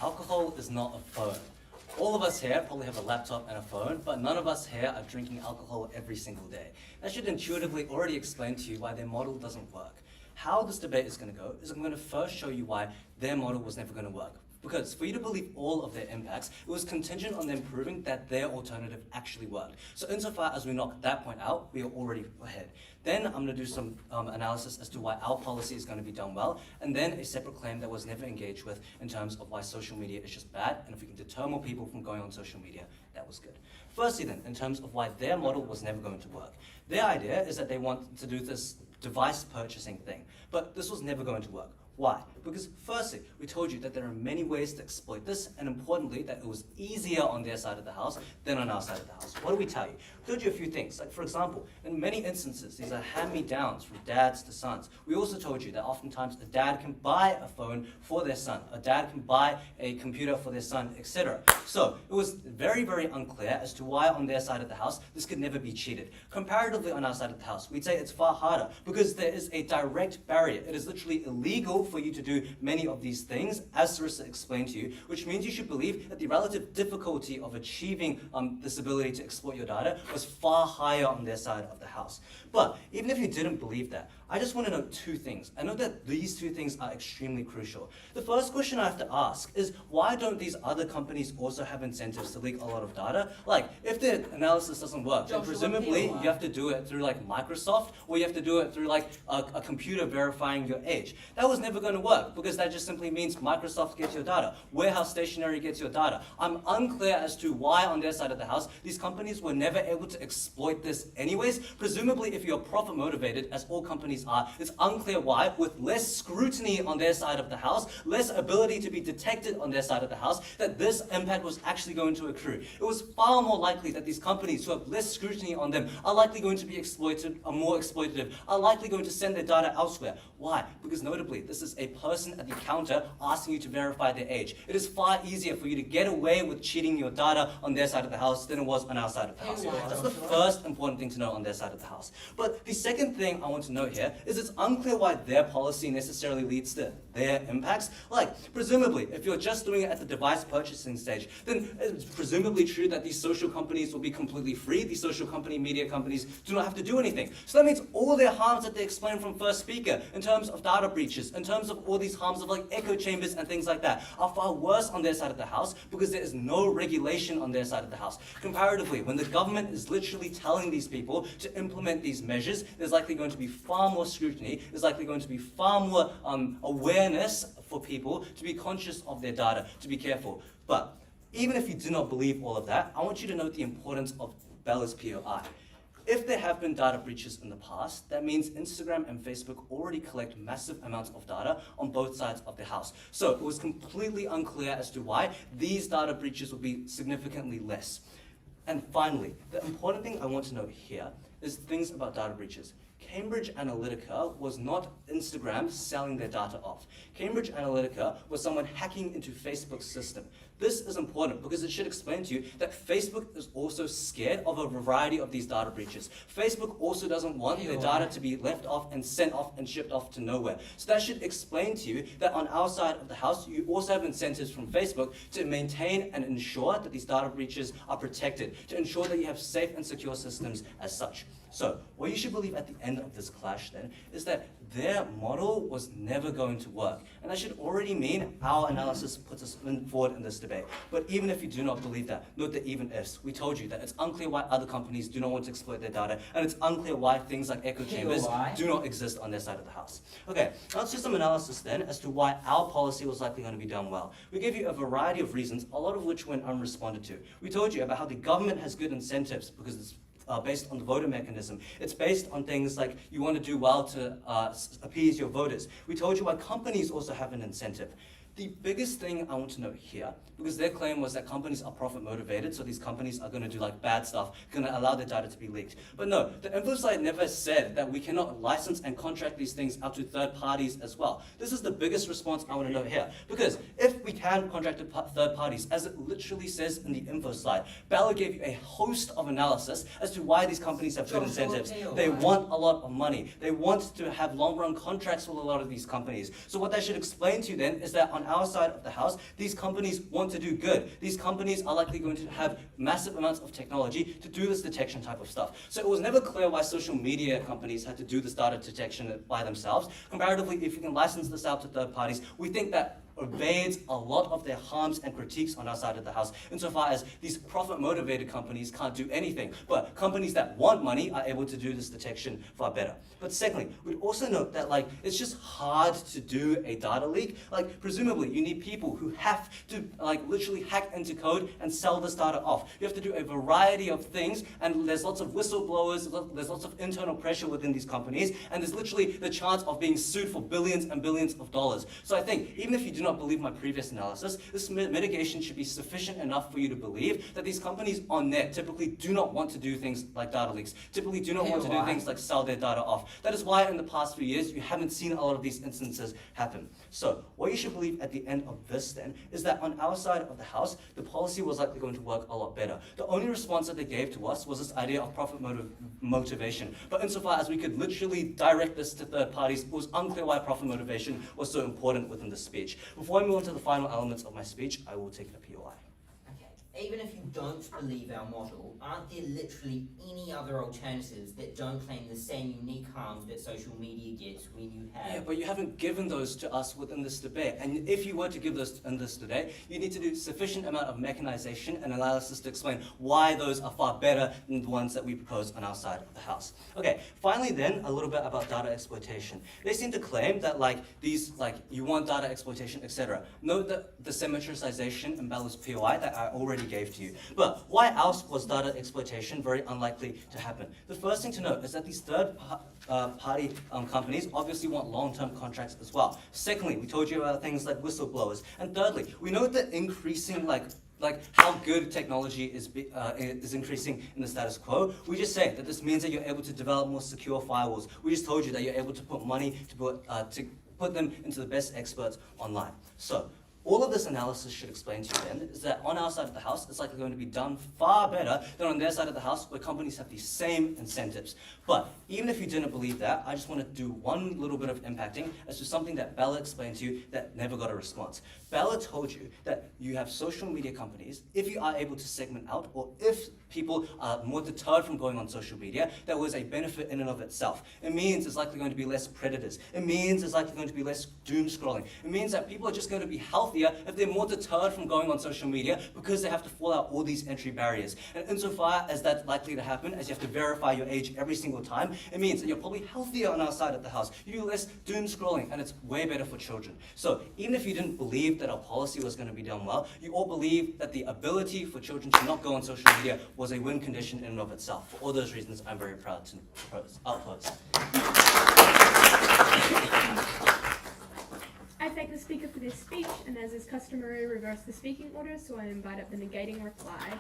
Alcohol is not a phone. All of us here probably have a laptop and a phone, but none of us here are drinking alcohol every single day. That should intuitively already explain to you why their model doesn't work. How this debate is going to go is I'm going to first show you why their model was never going to work. Because for you to believe all of their impacts, it was contingent on them proving that their alternative actually worked. So insofar as we knock that point out, we are already ahead. Then I'm going to do some analysis as to why our policy is going to be done well, and then a separate claim that was never engaged with in terms of why social media is just bad, and if we can deter more people from going on social media, that was good. Firstly then, in terms of why their model was never going to work. Their idea is that they want to do this device purchasing thing, but this was never going to work. Why? Because firstly, we told you that there are many ways to exploit this, and importantly, that it was easier on their side of the house than on our side of the house. What do we tell you? We told you a few things, like for example, in many instances, these are hand-me-downs from dads to sons. We also told you that oftentimes a dad can buy a phone for their son, a dad can buy a computer for their son, etc. So it was very, very unclear as to why on their side of the house, this could never be cheated. Comparatively on our side of the house, we'd say it's far harder because there is a direct barrier. It is literally illegal for you to do many of these things, as Sarissa explained to you, which means you should believe that the relative difficulty of achieving this ability to exploit your data was far higher on their side of the house. But even if you didn't believe that, I just want to know two things. I know that these two things are extremely crucial. The first question I have to ask is, why don't these other companies also have incentives to leak a lot of data? Like, if the analysis doesn't work, then presumably you have to do it through Microsoft, or you have to do it through a computer verifying your age. That was never going to work, because that just simply means Microsoft gets your data, Warehouse Stationery gets your data. I'm unclear as to why on their side of the house, these companies were never able to exploit this anyways. Presumably, if you're profit motivated, as all companies companies are, it's unclear why, with less scrutiny on their side of the house, less ability to be detected on their side of the house, that this impact was actually going to accrue. It was far more likely that these companies who have less scrutiny on them are likely going to be exploited, are more exploitative, are likely going to send their data elsewhere. Why? Because notably, this is a person at the counter asking you to verify their age. It is far easier for you to get away with cheating your data on their side of the house than it was on our side of the house. That's the first important thing to know on their side of the house. But the second thing I want to note here is it's unclear why their policy necessarily leads to their impacts. Like, presumably, if you're just doing it at the device purchasing stage, then it's presumably true that these social companies will be completely free. These social company media companies do not have to do anything. So that means all their harms that they explained from first speaker, in terms of data breaches, in terms of all these harms of like echo chambers and things like that, are far worse on their side of the house because there is no regulation on their side of the house. Comparatively, when the government is literally telling these people to implement these measures, there's likely going to be far more scrutiny, there's likely going to be far more awareness for people to be conscious of their data, to be careful. But even if you do not believe all of that, I want you to note the importance of Bella's POI. If there have been data breaches in the past, that means Instagram and Facebook already collect massive amounts of data on both sides of the house. So it was completely unclear as to why these data breaches would be significantly less. And finally, the important thing I want to note here is things about data breaches. Cambridge Analytica was not Instagram selling their data off. Cambridge Analytica was someone hacking into Facebook's system. This is important because it should explain to you that Facebook is also scared of a variety of these data breaches. Facebook also doesn't want their data to be left off and sent off and shipped off to nowhere. So that should explain to you that on our side of the house, you also have incentives from Facebook to maintain and ensure that these data breaches are protected, to ensure that you have safe and secure systems as such. So what you should believe at the end of this clash then is that their model was never going to work. And that should already mean our analysis puts us forward in this debate. But even if you do not believe that, note the even ifs. We told you that it's unclear why other companies do not want to exploit their data, and it's unclear why things like echo chambers do not exist on their side of the house. Okay, now let's do some analysis then as to why our policy was likely going to be done well. We gave you a variety of reasons, a lot of which went unresponded to. We told you about how the government has good incentives because it's based on the voter mechanism. It's based on things like you want to do well to appease your voters. We told you why companies also have an incentive. The biggest thing I want to note here, because their claim was that companies are profit motivated, so these companies are going to do like bad stuff, going to allow their data to be leaked. But no, the info site never said that we cannot license and contract these things out to third parties as well. This is the biggest response I want to note here, because if we can contract to third parties, as it literally says in the info slide, Bella gave you a host of analysis as to why these companies have good incentives. They want a lot of money. They want to have long-run contracts with a lot of these companies. So what that should explain to you then is that on our side of the house, these companies want to do good. These companies are likely going to have massive amounts of technology to do this detection type of stuff. So it was never clear why social media companies had to do this data detection by themselves. Comparatively, if you can license this out to third parties, we think that evades a lot of their harms and critiques on our side of the house, insofar as these profit-motivated companies can't do anything, but companies that want money are able to do this detection far better. But secondly, we'd also note that it's just hard to do a data leak. Presumably, you need people who have to literally hack into code and sell this data off. You have to do a variety of things, and there's lots of whistleblowers, there's lots of internal pressure within these companies, and there's literally the chance of being sued for billions and billions of dollars. So I think, even if you do not believe my previous analysis, this mitigation should be sufficient enough for you to believe that these companies on net typically do not want to do things like data leaks, typically do not want to do things like sell their data off. That is why in the past few years you haven't seen a lot of these instances happen. So what you should believe at the end of this then is that on our side of the house, the policy was likely going to work a lot better. The only response that they gave to us was this idea of profit motivation. But insofar as we could literally direct this to third parties, it was unclear why profit motivation was so important within the speech. Before I move on to the final elements of my speech, I will take a POI. Okay, even if you don't believe our model, aren't there literally any other alternatives that don't claim the same unique harms that social media gets when you have... Yeah, but you haven't given those to us within this debate. And if you were to give those in this debate, you need to do sufficient amount of mechanization and analysis to explain why those are far better than the ones that we propose on our side of the house. Okay, finally then, a little bit about data exploitation. They seem to claim that you want data exploitation, etc. Note that the symmetricization in Bella's POI that I already gave to you. But why else was data exploitation very unlikely to happen? The first thing to note is that these third-party companies obviously want long-term contracts as well. Secondly, we told you about things like whistleblowers. And thirdly, we know that increasing like how good technology is increasing in the status quo. We just say that this means that you're able to develop more secure firewalls. We just told you that you're able to put money to put them into the best experts online. So all of this analysis should explain to you then is that on our side of the house, it's likely going to be done far better than on their side of the house where companies have the same incentives. But even if you didn't believe that, I just want to do one little bit of impacting as to something that Bella explained to you that never got a response. Bella told you that you have social media companies, if you are able to segment out, or if people are more deterred from going on social media, that was a benefit in and of itself. It means there's likely going to be less predators. It means there's likely going to be less doom scrolling. It means that people are just going to be healthier if they're more deterred from going on social media because they have to fall out all these entry barriers. And insofar as that's likely to happen, as you have to verify your age every single time, it means that you're probably healthier on our side of the house. You do less doom scrolling, and it's way better for children. So even if you didn't believe that our policy was going to be done well, you all believe that the ability for children to not go on social media was a win condition in and of itself. For all those reasons, I'm very proud to oppose. I thank the speaker for their speech, and as is customary, reverse the speaking order, so I invite up the negating reply.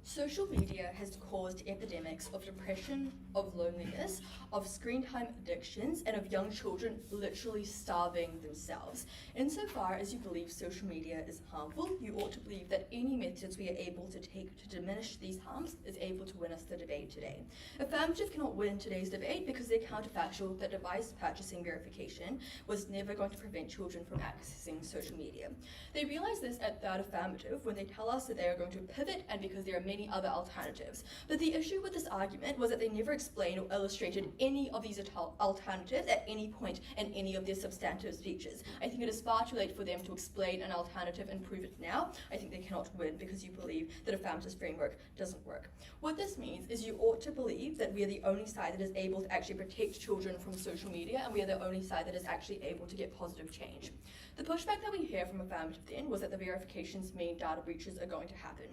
Social media has caused epidemics of depression, of loneliness, of screen time addictions, and of young children literally starving themselves. Insofar as you believe social media is harmful, you ought to believe that any methods we are able to take to diminish these harms is able to win us the debate today. Affirmative cannot win today's debate because they're counterfactual that device purchasing verification was never going to prevent children from accessing social media. They realize this at Third Affirmative when they tell us that they are going to pivot and because there are many other alternatives. But the issue with this argument was that they never explained or illustrated any of these alternatives at any point in any of their substantive speeches. I think it is far too late for them to explain an alternative and prove it now. I think they cannot win because you believe that Affirmative's framework doesn't work. What this means is you ought to believe that we are the only side that is able to actually protect children from social media, and we are the only side that is actually able to get positive change. The pushback that we hear from Affirmative then was that the verifications mean data breaches are going to happen.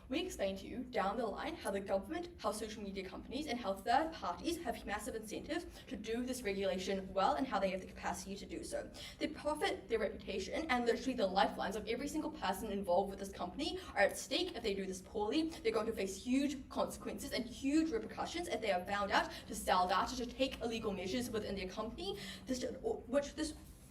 We explained to you down the line how the government, how social media companies, and how third parties have massive incentives to do this regulation well and how they have the capacity to do so. Their profit, their reputation, and literally the lifelines of every single person involved with this company are at stake if they do this poorly. They're going to face huge consequences and huge repercussions if they are found out to sell data, to take illegal measures within their company,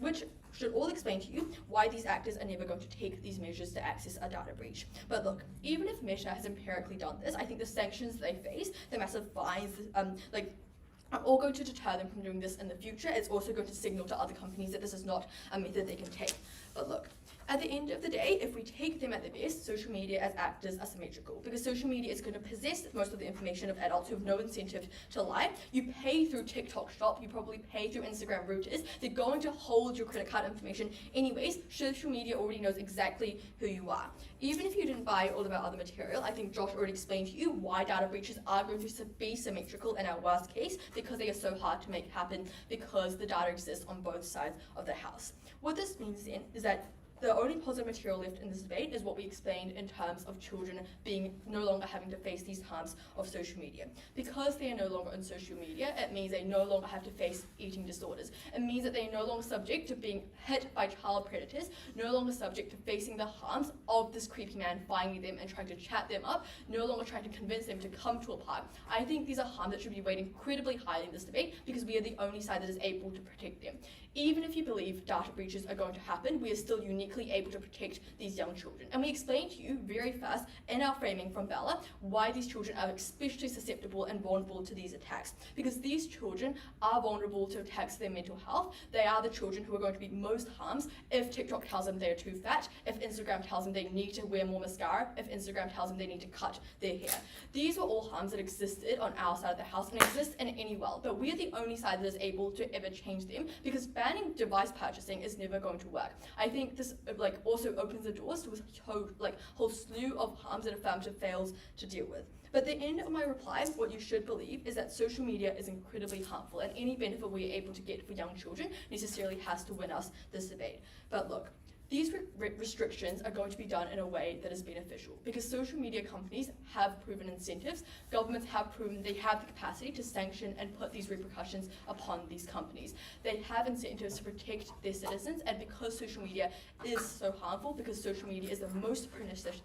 which should all explain to you why these actors are never going to take these measures to access a data breach. But look, even if Meta has empirically done this, I think the sanctions they face, the massive fines, are all going to deter them from doing this in the future. It's also going to signal to other companies that this is not a method they can take. But look, at the end of the day, if we take them at their best, social media as actors are symmetrical, because social media is going to possess most of the information of adults who have no incentive to lie. You pay through TikTok Shop, you probably pay through Instagram routers. They're going to hold your credit card information anyways. Social media already knows exactly who you are. Even if you didn't buy all of our other material, I think Josh already explained to you why data breaches are going to be symmetrical in our worst case, because they are so hard to make happen, because the data exists on both sides of the house. What this means then is that the only positive material left in this debate is what we explained in terms of children being no longer having to face these harms of social media. Because they are no longer on social media, it means they no longer have to face eating disorders. It means that they are no longer subject to being hit by child predators, no longer subject to facing the harms of this creepy man finding them and trying to chat them up, no longer trying to convince them to come to a park. I think these are harms that should be weighed incredibly highly in this debate because we are the only side that is able to protect them. even if you believe data breaches are going to happen, we are still uniquely able to protect these young children. And we explained to you very fast in our framing from Bella why these children are especially susceptible and vulnerable to these attacks. Because these children are vulnerable to attacks to their mental health. They are the children who are going to be most harmed if TikTok tells them they're too fat, if Instagram tells them they need to wear more mascara, if Instagram tells them they need to cut their hair. These were all harms that existed on our side of the house and exist in any world, but we are the only side that is able to ever change them, because banning device purchasing is never going to work. I think this also opens the doors to a whole slew of harms that affirmative fails to deal with. But at the end of my reply, what you should believe is that social media is incredibly harmful, and any benefit we are able to get for young children necessarily has to win us this debate. But look, these restrictions are going to be done in a way that is beneficial, because social media companies have proven incentives. Governments have proven they have the capacity to sanction and put these repercussions upon these companies. They have incentives to protect their citizens, and because social media is so harmful, because social media is the most pernicious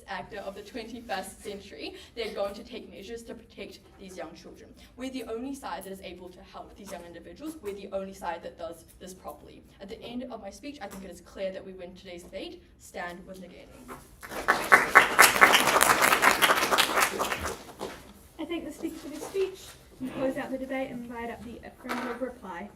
actor of the 21st century, they're going to take measures to protect these young children. We're the only side that is able to help these young individuals. We're the only side that does this properly. At the end of my speech, I think it is clear that we win today's debate. Stand with negating. I thank the speaker for their speech and close out the debate and invite up the affirmative reply.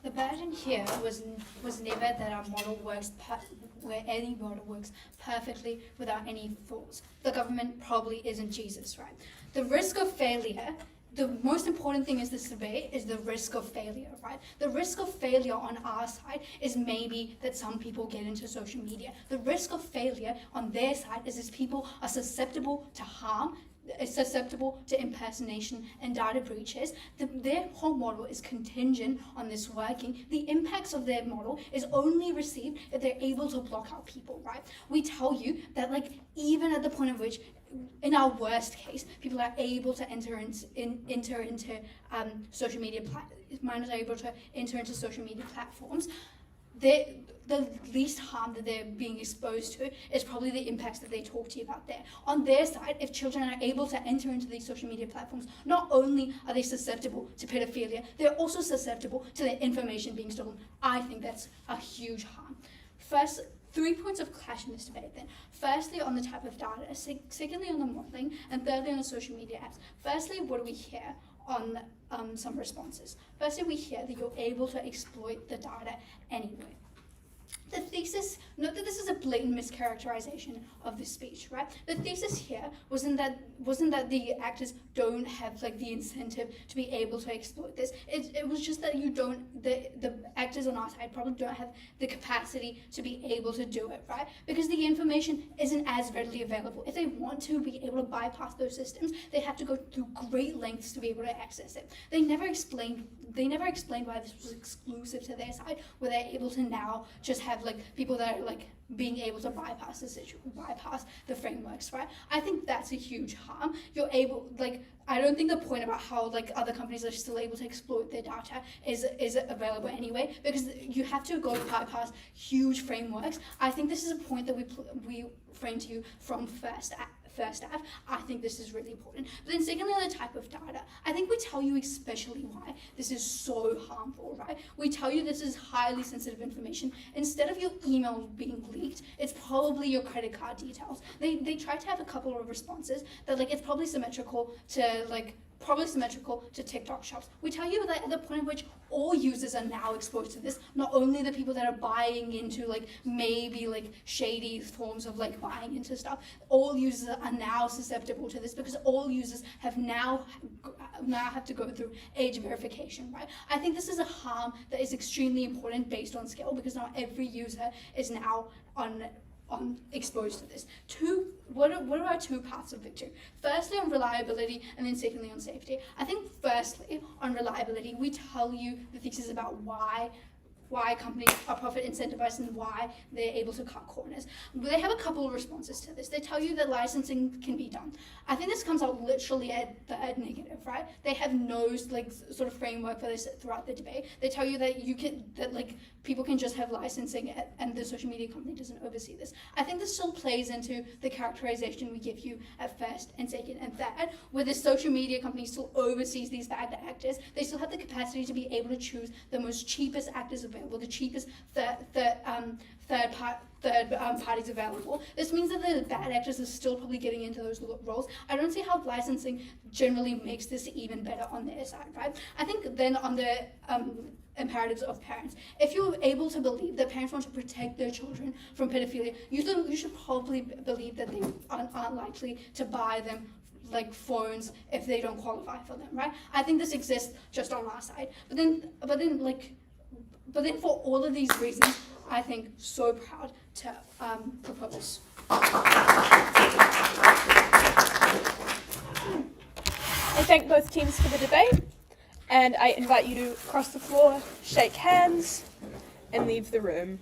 The burden here was never that our model works where any model works perfectly without any flaws. The government probably isn't Jesus, right? The risk of failure, the most important thing is this debate is the risk of failure, right? The risk of failure on our side is maybe that some people get into social media. The risk of failure on their side is that people are susceptible to harm, susceptible to impersonation and data breaches. Their whole model is contingent on this working. The impacts of their model is only received if they're able to block out people, right? We tell you that even at the point of which, in our worst case, people are able to enter into social media minors are able to enter into social media platforms. The least harm that they're being exposed to is probably the impacts that they talk to you about there. On their side, if children are able to enter into these social media platforms, not only are they susceptible to pedophilia, they're also susceptible to their information being stolen. I think that's a huge harm. First, 3 points of clash in this debate then. Firstly, on the type of data, secondly, on the modeling, and thirdly, on the social media apps. Firstly, what do we hear on some responses? Firstly, we hear that you're able to exploit the data anyway. The thesis, note that this is a blatant mischaracterization of the speech, right? The thesis here wasn't that the actors don't have the incentive to be able to exploit this. It was just that the actors on our side probably don't have the capacity to be able to do it, right? Because the information isn't as readily available. If they want to be able to bypass those systems, they have to go through great lengths to be able to access it. They never explained why this was exclusive to their side, where they're able to now just have people that are being able to bypass the frameworks, right? I think that's a huge harm. You're able, I don't think the point about how other companies are still able to exploit their data is available anyway, because you have to go bypass huge frameworks. I think this is a point that we framed to you from first half. I think this is really important. But then secondly, on the type of data, I think we tell you especially why this is so harmful, right? We tell you this is highly sensitive information. Instead of your email being leaked, it's probably your credit card details. They try to have a couple of responses that it's probably symmetrical to TikTok shops. We tell you that at the point at which all users are now exposed to this, not only the people that are buying into maybe shady forms of buying into stuff, all users are now susceptible to this, because all users have now have to go through age verification, right? I think this is a harm that is extremely important based on scale, because not every user is now exposed to this. What are our two paths of victory? Firstly, on reliability, and then secondly, on safety. I think firstly, on reliability, we tell you the thesis about why why companies are profit incentivized and why they're able to cut corners. They have a couple of responses to this. They tell you that licensing can be done. I think this comes out literally at negative, right? They have no like sort of framework for this throughout the debate. They tell you that people can just have licensing and the social media company doesn't oversee this. I think this still plays into the characterization we give you at first and second and third, where the social media company still oversees these bad actors. They still have the capacity to be able to choose the most cheapest actors available, the cheapest third parties available. This means that the bad actors are still probably getting into those roles. I don't see how licensing generally makes this even better on their side, right? I think then on the imperatives of parents, if you're able to believe that parents want to protect their children from pedophilia, you should probably believe that they aren't likely to buy them like phones if they don't qualify for them, right? I think this exists just on our side. But then for all of these reasons, I think so proud to propose. I thank both teams for the debate, and I invite you to cross the floor, shake hands, and leave the room.